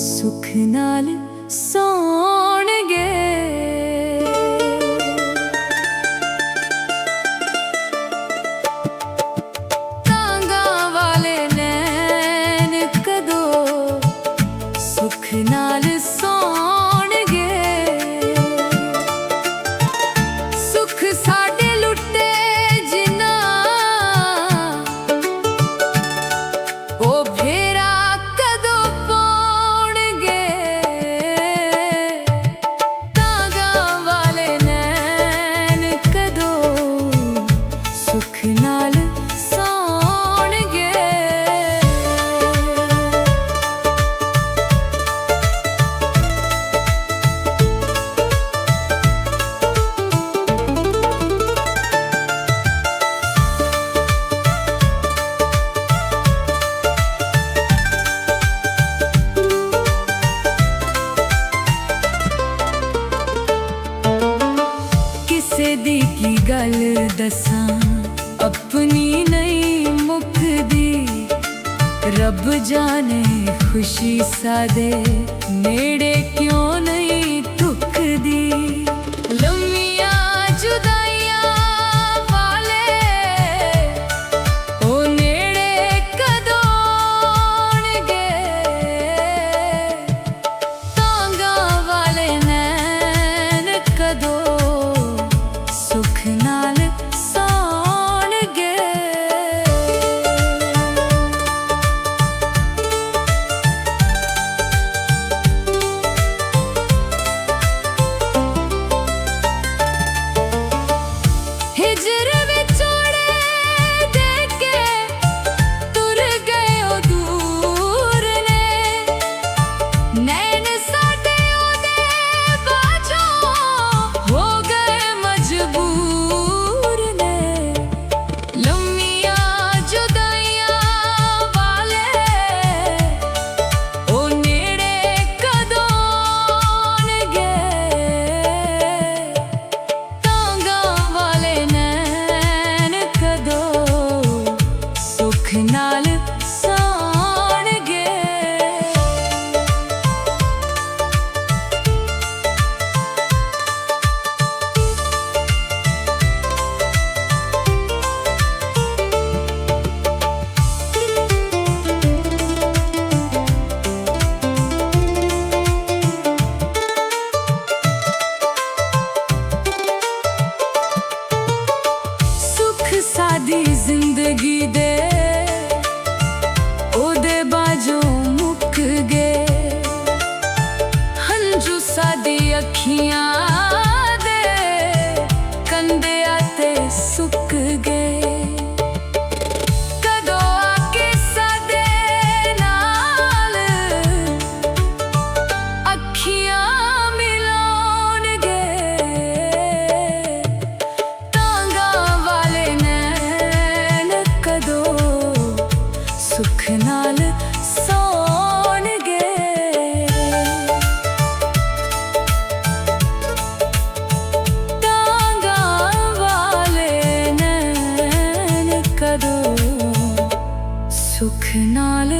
सुख नाल सौणगे। तांगा वाले नैन कदों सुख नाल सौणगे। सुख साडे लुटे जिन्ना ओ फेरा कदों पाउणगे। तांगा वाले नैन कदों सुख नाल सौणगे। किसे दी की गल दसां अपनी नहीं मुकदी। रब जाने खुशी सादे नेड़े क्यों नहीं टुकदी। लम्मियां जुदाइयां वाले ओ नेड़े कदों आउणगे। तांगा वाले नैन कदों सुख नाल सौणगे। हिजर विछोड़े देके तुर गए ओ दूर ने। नैन साडे ओदे बाझों हो गए मजबूर ने। लम्मियां जुदाइयां वाले ओ नेड़े कदों आउणगे। तांगा वाले नैन कदों सुख नाल सौणगे। सुख सादी जिंदगी दे ओदे बाजों मुक गए। हंजू सादी अखियां दे कंदे आते सुक गए। कदों आके सादे नाल अखियां मिलाउणगे। तांगा वाले नैन कदों सुख नाल सौणगे। तांगा वाले नैन कदों सुख नाल